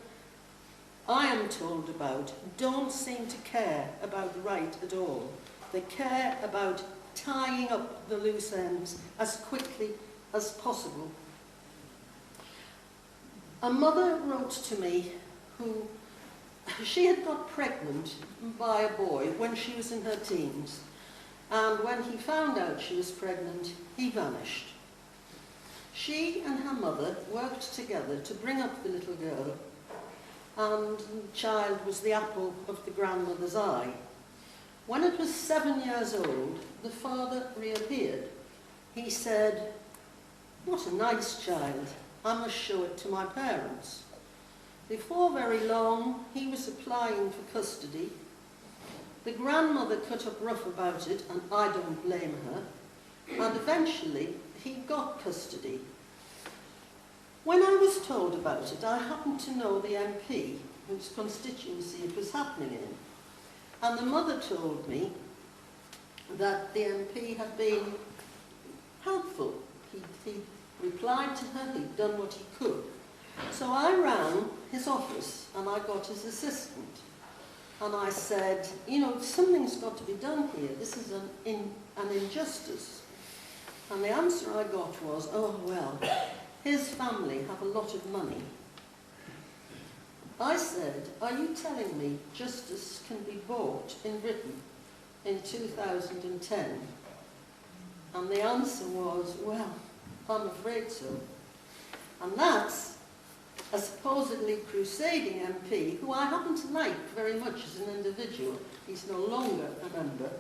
I am told about don't seem to care about right at all. They care about tying up the loose ends as quickly as possible. A mother wrote to me who, she had got pregnant by a boy when she was in her teens. And when he found out she was pregnant, he vanished. She and her mother worked together to bring up the little girl, and the child was the apple of the grandmother's eye. When it was 7 years old, the father reappeared. He said, "What a nice child, I must show it to my parents." Before very long, he was applying for custody. The grandmother cut up rough about it, and I don't blame her, and eventually he got custody. When I was told about it, I happened to know the MP whose constituency it was happening in, and the mother told me that the MP had been helpful. He replied to her, he'd done what he could. So I rang his office and I got his assistant. And I said, you know, something's got to be done here. This is an injustice. And the answer I got was, oh, well, his family have a lot of money. I said, are you telling me justice can be bought in Britain in 2010? And the answer was, well, I'm afraid so. And that's a supposedly crusading MP, who I happen to like very much as an individual. He's no longer a member.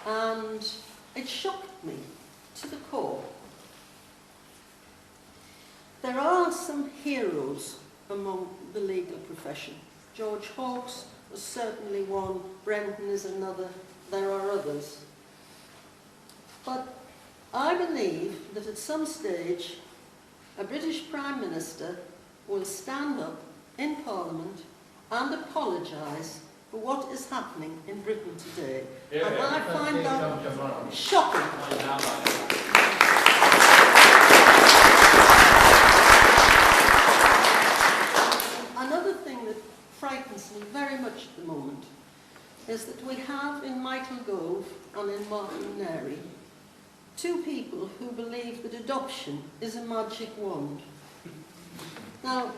And it shocked me to the core. There are some heroes among the legal profession. George Hawkes was certainly one, Brendan is another, there are others. But I believe that at some stage a British Prime Minister will stand up in Parliament and apologise for what is happening in Britain today. Yeah, and I find that shocking. Another thing that frightens me very much at the moment is that we have in Michael Gove and in Martin Neri two people who believe that adoption is a magic wand. Now,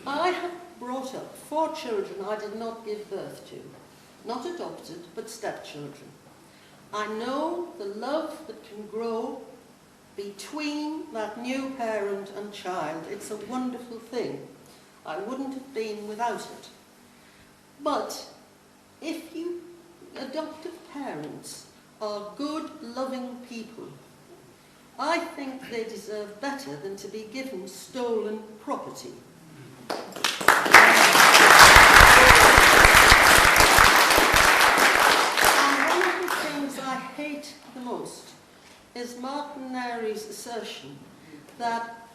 I have brought brought up 4 children I did not give birth to, not adopted, but stepchildren. I know the love that can grow between that new parent and child. It's a wonderful thing. I wouldn't have been without it. But if you adoptive parents are good, loving people, I think they deserve better than to be given stolen property. And one of the things I hate the most is Martin Nary's assertion that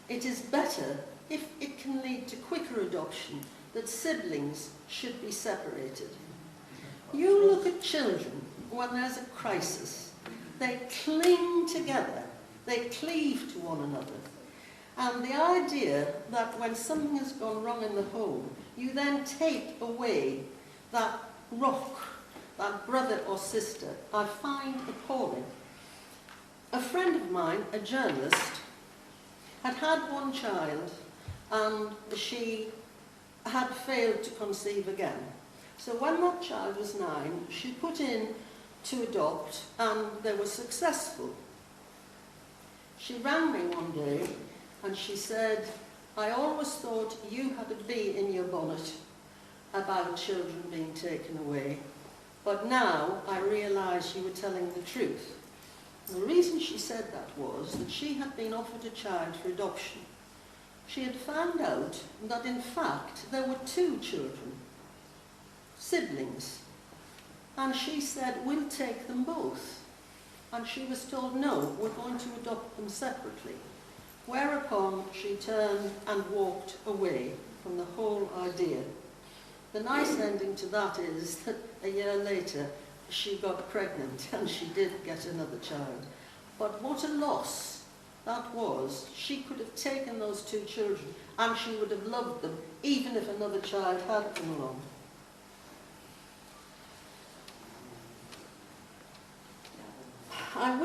it is better, if it can lead to quicker adoption, that siblings should be separated. You look at children when there's a crisis. They cling together. They cleave to one another. And the idea that when something has gone wrong in the home, you then take away that rock, that brother or sister, I find appalling. A friend of mine, a journalist, had had 1 child and she had failed to conceive again. So when that child was 9, she put in to adopt and they were successful. She rang me one day and she said, I always thought you had a bee in your bonnet about children being taken away, but now I realise you were telling the truth. And the reason she said that was that she had been offered a child for adoption. She had found out that in fact there were 2 children, siblings, and she said, we'll take them both. And she was told, no, we're going to adopt them separately. Whereupon she turned and walked away from the whole idea. The nice ending to that is that a year later she got pregnant and she did get another child. But what a loss that was. She could have taken those 2 children and she would have loved them even if another child had come along. I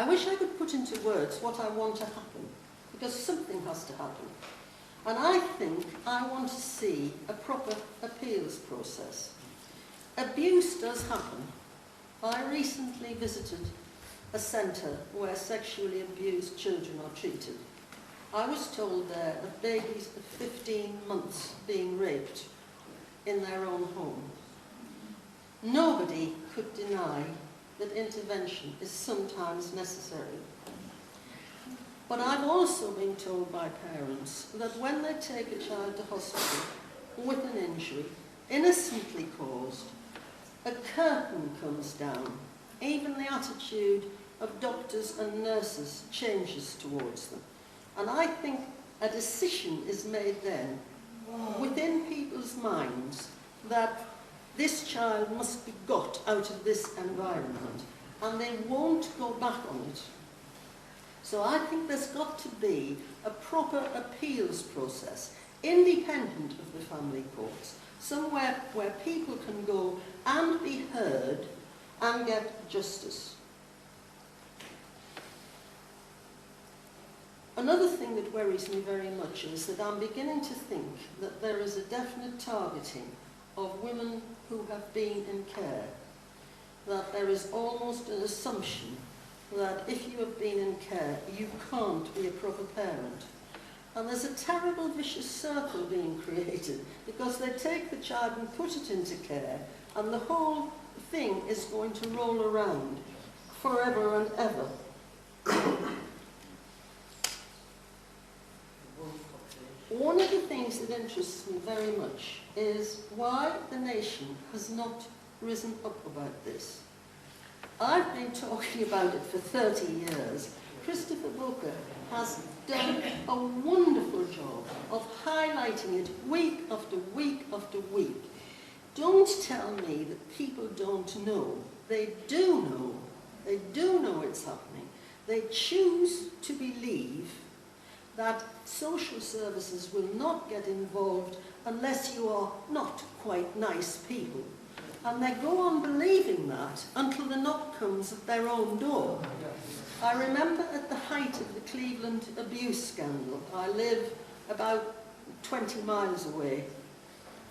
wish I could put into words what I want to happen, because something has to happen. And I think I want to see a proper appeals process. Abuse does happen. I recently visited a centre where sexually abused children are treated. I was told there of babies of 15 months being raped in their own home. Nobody could deny that intervention is sometimes necessary. But I've also been told by parents that when they take a child to hospital with an injury, innocently caused, a curtain comes down. Even the attitude of doctors and nurses changes towards them. And I think a decision is made then within people's minds that this child must be got out of this environment, and they won't go back on it. So I think there's got to be a proper appeals process, independent of the family courts, somewhere where people can go and be heard and get justice. Another thing that worries me very much is that I'm beginning to think that there is a definite targeting of women who have been in care, that there is almost an assumption that if you have been in care, you can't be a proper parent. And there's a terrible vicious circle being created, because they take the child and put it into care, and the whole thing is going to roll around forever and ever. One of the things that interests me very much is why the nation has not risen up about this. I've been talking about it for 30 years. Christopher Booker has done a wonderful job of highlighting it week after week after week. Don't tell me that people don't know. They do know. They do know it's happening. They choose to believe that social services will not get involved unless you are not quite nice people. And they go on believing that until the knock comes at their own door. I remember at the height of the Cleveland abuse scandal, I live about 20 miles away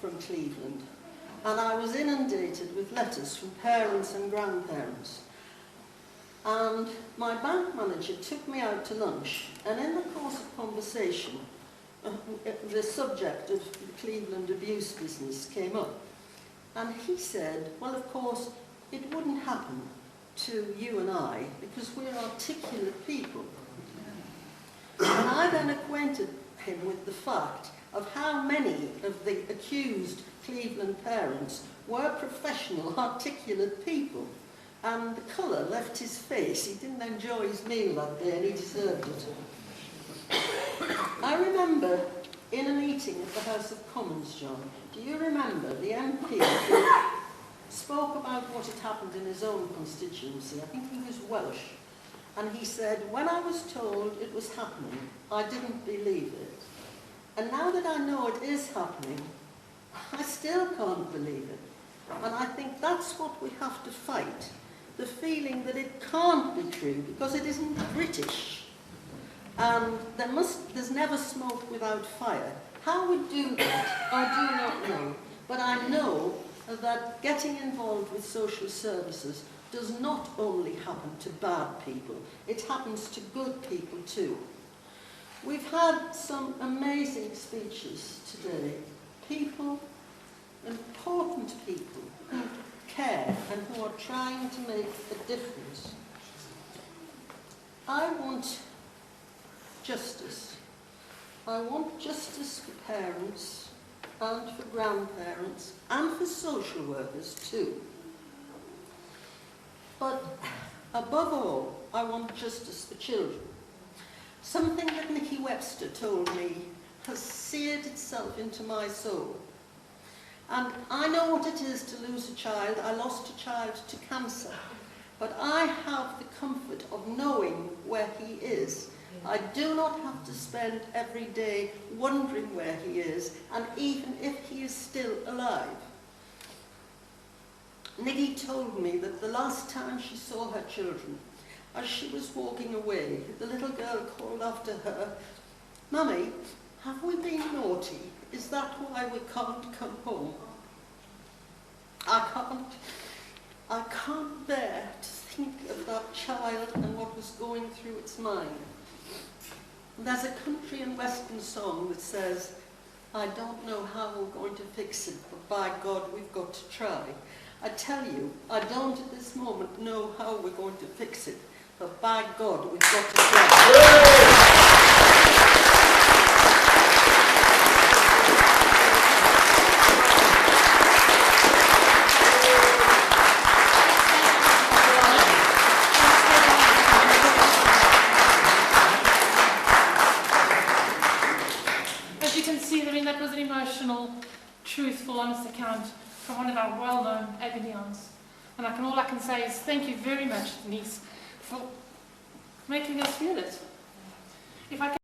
from Cleveland, and I was inundated with letters from parents and grandparents. And my bank manager took me out to lunch, and in the course of conversation, the subject of the Cleveland abuse business came up. And he said, well, of course, it wouldn't happen to you and I, because we're articulate people. And I then acquainted him with the fact of how many of the accused Cleveland parents were professional, articulate people. And the colour left his face. He didn't enjoy his meal that day, and he deserved it. I remember in a meeting at the House of Commons, John, do you remember the MP who spoke about what had happened in his own constituency? I think he was Welsh. And he said, when I was told it was happening, I didn't believe it. And now that I know it is happening, I still can't believe it. And I think that's what we have to fight. The feeling that it can't be true because it isn't British. And there's never smoke without fire. How we do that, I do not know. But I know that getting involved with social services does not only happen to bad people, it happens to good people too. We've had some amazing speeches today. People, important people, who care and who are trying to make a difference. I want justice. I want justice for parents and for grandparents and for social workers too. But above all, I want justice for children. Something that Nicky Webster told me has seared itself into my soul. And I know what it is to lose a child. I lost a child to cancer. But I have the comfort of knowing where he is. I do not have to spend every day wondering where he is, and even if he is still alive. Nicky told me that the last time she saw her children, as she was walking away, the little girl called after her, "Mummy, have we been naughty? Is that why we can't come home?" I can't bear to think of that child and what was going through its mind. There's a country and western song that says, "I don't know how we're going to fix it, but by God, we've got to try." I tell you, I don't at this moment know how we're going to fix it, but by God, we've got to try. That was an emotional, truthful, honest account from one of our well-known Aberdeeners. And all I can say is thank you very much, Denise, for making us feel it. If I can